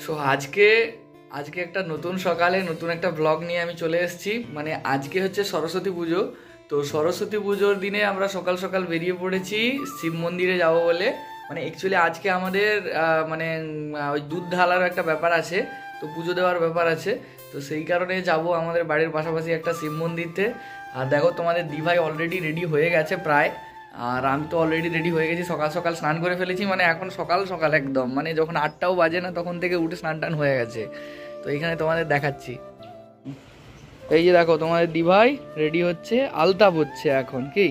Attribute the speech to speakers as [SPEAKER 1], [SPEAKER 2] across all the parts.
[SPEAKER 1] So আজকে আজকে একটা নতুন সকালে নতুন একটা ব্লগ নিয়ে আমি চলে এসেছি। মানে আজকে হচ্ছে সরস্বতী পুজো। তো সরস্বতী পুজোর দিনে আমরা সকাল সকাল বেরিয়ে পড়েছি শিব মন্দিরে যাব বলে। মানে অ্যাকচুয়ালি আজকে আমাদের ওই দুধ ঢালার একটা ব্যাপার আছে, তো পুজো দেওয়ার ব্যাপার আছে। তো সেই কারণে যাব আমাদের বাড়ির পাশাপাশি একটা শিব মন্দিরতে। আর দেখো তোমাদের দিভাই অলরেডি রেডি হয়ে গেছে প্রায়, আর আমি তো অলরেডি রেডি হয়ে গেছি, সকাল সকাল স্নান করে ফেলেছি। মানে এখন সকাল সকাল একদম, মানে যখন 8টাও বাজে না তখন থেকে উঠে স্নান টান হয়ে গেছে। তো এইখানে তোমাদের দেখাচ্ছি, এই যে দেখো তোমাদের দিভাই রেডি হচ্ছে, আলতা পরছে এখন। কি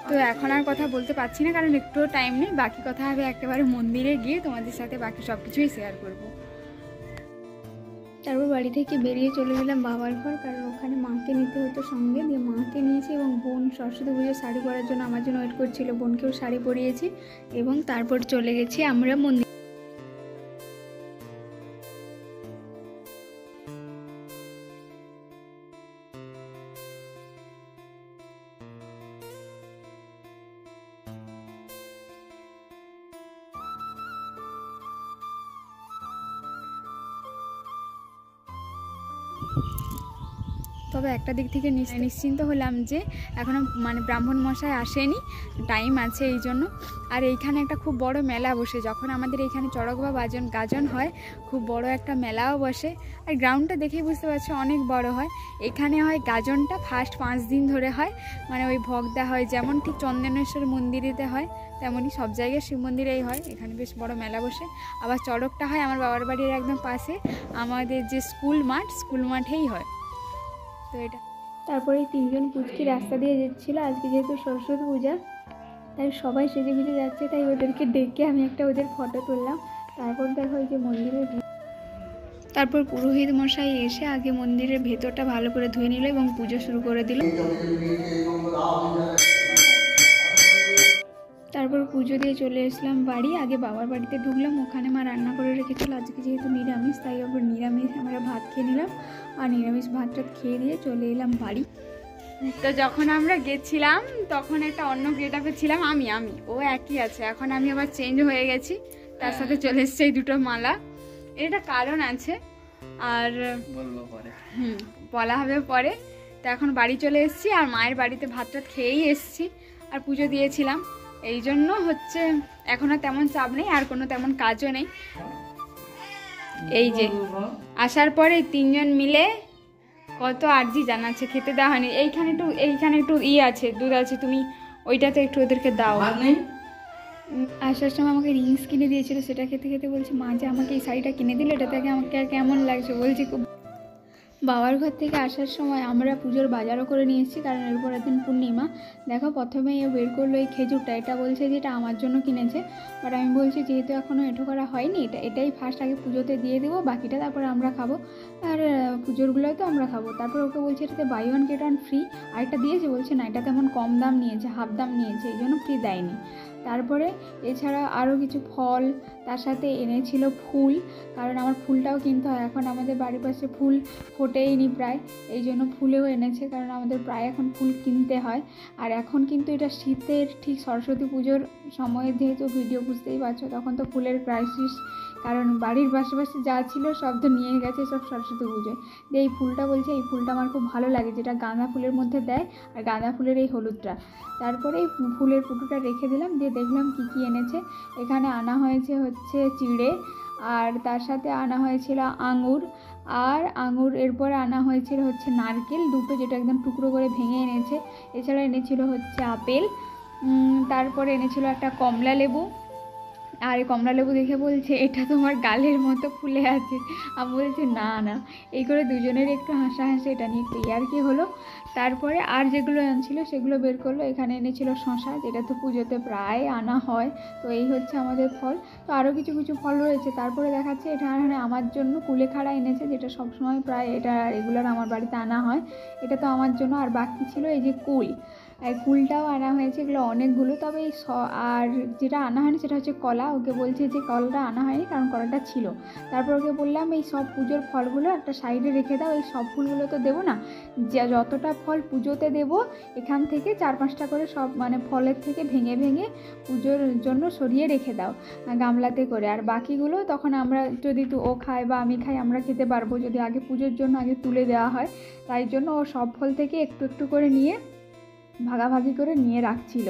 [SPEAKER 2] তো এখন আর কথা বলতে পারছি না, কারণ একটুও টাইম নেই। বাকি কথা হবে একেবারে মন্দিরে গিয়ে তোমাদের সাথে বাকি সব কিছুই শেয়ার করবো। তারপর বাড়ি থেকে বেরিয়ে চলে গেলাম বাবার ঘর, কারণ ওখানে মাকে নিতে হতো সঙ্গে। দিয়ে মাকে নিয়েছি এবং বোন সরস্বতী পুজোর শাড়ি পরার জন্য আমার জন্য ওয়েট করছিল, বোনকেও শাড়ি পরিয়েছি এবং তারপর চলে গেছি আমরা মন্দির। তবে একটা দিক থেকে নিশ্চিন্ত হলাম যে এখনও মানে ব্রাহ্মণ মশাই আসেনি, টাইম আছে এই জন্য। আর এইখানে একটা খুব বড় মেলা বসে, যখন আমাদের এইখানে চড়ক বা গাজন হয় খুব বড় একটা মেলাও বসে। আর গ্রাউন্ডটা দেখেই বুঝতে পারছো অনেক বড় হয়। এখানে হয় গাজনটা ফার্স্ট 5 দিন ধরে হয়, মানে ওই ভোগদা হয় যেমন ঠিক চন্দনেশ্বর মন্দিরেতে হয় তেমনই সব জায়গায় শিব মন্দিরেই হয়। এখানে বেশ বড় মেলা বসে। আবার চড়কটা হয় আমার বাবার বাড়ির একদম পাশে, আমাদের যে স্কুল মাঠেই হয়। তো এটা তারপরে 3জন পুচকি রাস্তা দিয়ে যাচ্ছিল, আজকে যেহেতু সরস্বতী পূজা তাই সবাই সেজে গুজে যাচ্ছে, তাই ওদেরকে ডেকে আমি একটা ওদের ফটো তুললাম। তারপর দেখো এই যে মন্দিরের তারপর পুরোহিত মশাই এসে আগে মন্দিরের ভেতরটা ভালো করে ধুয়ে নিল এবং পুজো শুরু করে দিল। তারপর পুজো দিয়ে চলে এসলাম বাড়ি। আগে বাবার বাড়িতে ঢুকলাম, ওখানে মা রান্না করে রেখেছিল। আজকে যেহেতু নিরামিষ তাই ওপর নিরামিষ আমরা ভাত খেয়ে নিলাম, আর নিরামিষ ভাতটা খেয়ে দিয়ে চলে এলাম বাড়ি। তো যখন আমরা গেছিলাম তখন একটা অন্য গেট আপে ছিলাম আমি ও একই আছে। এখন আমি আবার চেঞ্জ হয়ে গেছি, তার সাথে চলে এসছে এই দুটো মালা। এটা কারণ আছে, আর
[SPEAKER 1] বলবো পরে,
[SPEAKER 2] বলা হবে পরে। তো এখন বাড়ি চলে এসেছি, আর মায়ের বাড়িতে ভাতটা খেয়েই এসেছি, আর পুজো দিয়েছিলাম। এই জন্য হচ্ছে এখন আর তেমন চাপ নেই, আর কোনো তেমন কাজও নেই। এই যে আসার পরে 3জন মিলে কত আর্জি জানাচ্ছে, খেতে দেওয়া হয়নি। এইখানে একটু আছে, দুধ আছে, তুমি ওইটাতে একটু ওদেরকে দাও। আসার সময় আমাকে রিংস কিনে দিয়েছিল, সেটা খেতে খেতে বলছি মা যে আমাকে এই শাড়িটা কিনে দিল, এটা থেকে আমাকে কেমন লাগছে। বলছি খুব। বাবার ঘর থেকে আসার সময় আমরা পুজোর বাজারও করে নিয়ে এসেছি, কারণ এর পরের দিন পূর্ণিমা। দেখো প্রথমেই বের করলো এই খেজুরটা, এটা বলছে যে এটা আমার জন্য কিনেছে। বাট আমি বলছি যেহেতু এখনও এঁটো করা হয়নি, এটাই ফার্স্ট আগে পুজোতে দিয়ে দেবো, বাকিটা তারপরে আমরা খাবো, আর পুজোরগুলোই তো আমরা খাবো। তারপর ওকে বলছি এটাতে buy one get one free, আরেকটা দিয়েছে। বলছে না, এটা তেমন কম দাম নিয়েছে, হাফ দাম নিয়েছে, এই জন্য ফ্রি দেয়নি। তারপরে এছাড়া আরও কিছু ফল, তার সাথে এনেছিল ফুল, কারণ আমার ফুলটাও কিনতে হয়। এখন আমাদের বাড়ির পাশে ফুল ফোটেইনি প্রায়, এই জন্য ফুলেও এনেছে, কারণ আমাদের প্রায় এখন ফুল কিনতে হয়। আর এখন কিন্তু এটা শীতের ঠিক সরস্বতী পুজোর সময়ে, যেহেতু ভিডিও বুঝতেই পারছো, তখন তো ফুলের ক্রাইসিস, কারণ বাড়ির পাশাপাশি যা ছিল সব তো নিয়ে গেছে সব সরস্বতী পুজোয়। দিয়ে এই ফুলটা বলছে এই ফুলটা আমার খুব ভালো লাগে, যেটা গাঁদা ফুলের মধ্যে দেয়, আর গাঁদা ফুলের এই হলুদটা। তারপরে এই ফুলের পুটুটা রেখে দিলাম, দিয়ে দেখলাম কী এনেছে। এখানে আনা হয়েছে হচ্ছে চিড়ে, আর তার সাথে আনা হয়েছিল আঙুর, এরপরে আনা হয়েছিল হচ্ছে নারকেল দুটো, যেটা একদম টুকরো করে ভেঙে এনেছে। এছাড়া এনেছিল হচ্ছে আপেল, তারপরে এনেছিল একটা কমলা লেবু। আর এই কমলা লেবু দেখে বলছে এটা তোমার গালের মতো ফুলে আছে। আমি বলছি না না, এই করে দুজনের একটু হাসাহাসি, এটা নিয়ে একটু ইয়ার্কি হলো। তারপরে আর যেগুলো আনছিল সেগুলো বের করলো। এখানে এনেছিল শশা, যেটা তো পুজোতে প্রায় আনা হয়। তো এই হচ্ছে আমাদের ফল। তো আরও কিছু কিছু ফল রয়েছে। তারপরে দেখাচ্ছে এটা আমার জন্য কুলেখাড়া এনেছে, যেটা সবসময় প্রায় এটা রেগুলার আমার বাড়িতে আনা হয়, এটা তো আমার জন্য। আর বাকি ছিল এই যে কুল, কুলটাও আনা হয়েছে, এগুলো অনেকগুলো। তবে এই আর যেটা আনা হয়নি সেটা হচ্ছে কলা। ওকে বলছে যে কলাটা আনা হয়নি কারণ কলাটা ছিল। তারপর ওকে বললাম এই সব পুজোর ফলগুলো একটা সাইডে রেখে দাও, এই সব ফুলগুলো তো দেবো না, যতটা ফল পুজোতে দেবো এখান থেকে 4-5টা করে সব মানে ফলের থেকে ভেঙে ভেঙে পুজোর জন্য সরিয়ে রেখে দাও গামলাতে করে। আর বাকিগুলো তখন আমরা যদি ও খায় বা আমি খাই আমরা খেতে পারবো, যদি আগে পুজোর জন্য আগে তুলে দেওয়া হয়। তাই জন্য ও সব ফল থেকে একটু একটু করে নিয়ে ভাগাভাগি করে নিয়ে রাখছিল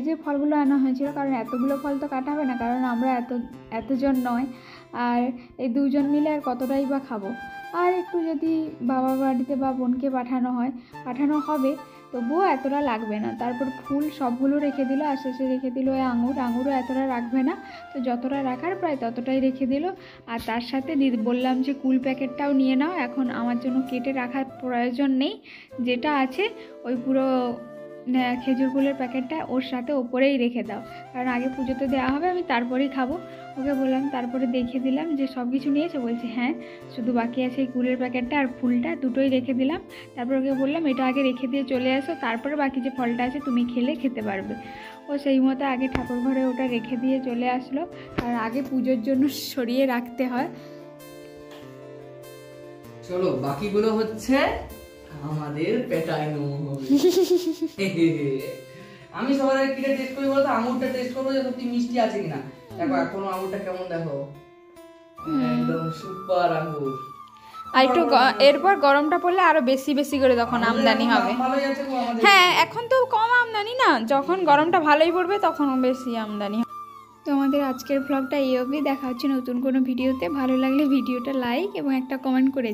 [SPEAKER 2] যে ফলগুলো আনা হয়েছিল। কারণ এতগুলো ফল তো কাটা হবে না, কারণ আমরা এতজন নয়, আর এই 2জন মিলে আর কতটাই বা খাবো। আর একটু যদি বাবার বাড়িতে বা বোনকে পাঠানো হবে, তবুও এতটা লাগবে না। তারপর ফুল সবগুলো রেখে দিল, আর শেষে রেখে দিল ওই আঙুরও এতটা রাখবে না, তো যতটা রাখার প্রায় ততটাই রেখে দিল। আর তার সাথে বললাম যে কুল প্যাকেটটাও নিয়ে নাও, এখন আমার জন্য কেটে রাখার প্রয়োজন নেই, যেটা আছে ওই পুরো খেজুর গুলের প্যাকেটটা ওর সাথে ওপরেই রেখে দাও, কারণ আগে পুজোতে দেওয়া হবে, আমি তারপরেই খাবো। ওকে বললাম, তারপরে দেখিয়ে দিলাম যে সব কিছু নিয়েছে। বলছে হ্যাঁ, শুধু বাকি আছে এই কুলের প্যাকেটটা আর ফুলটা, দুটোই রেখে দিলাম। তারপর ওকে বললাম এটা আগে রেখে দিয়ে চলে আসো, তারপরে বাকি যে ফলটা আছে তুমি খেতে পারবে। ও সেই মতো আগে ঠাকুর ঘরে ওটা রেখে দিয়ে চলে আসলো, কারণ আগে পুজোর জন্য সরিয়ে রাখতে হয়।
[SPEAKER 1] চলো বাকিগুলো হচ্ছে আমাদের পেটাইনো হবে। আমি সবার আগে কিটা টেস্ট করি বলতো, আঙুরটা টেস্ট করবো যে সত্যি মিষ্টি আছে কিনা। দেখো এখনো আঙুরটা কেমন, দেখো একদম সুপার আঙুর।
[SPEAKER 2] আর একটু এরপর গরমটা পড়লে আরো বেশি বেশি করে তখন আমদানি হবে। হ্যাঁ, এখন তো কম আমদানি না, যখন গরমটা ভালোই পড়বে তখন বেশি আমদানি হবে। তো আমাদের আজকের ব্লগটা এই অবধি। দেখা হচ্ছে নতুন কোনো ভিডিওতে। ভালো লাগলে ভিডিওটা লাইক এবং একটা কমেন্ট করে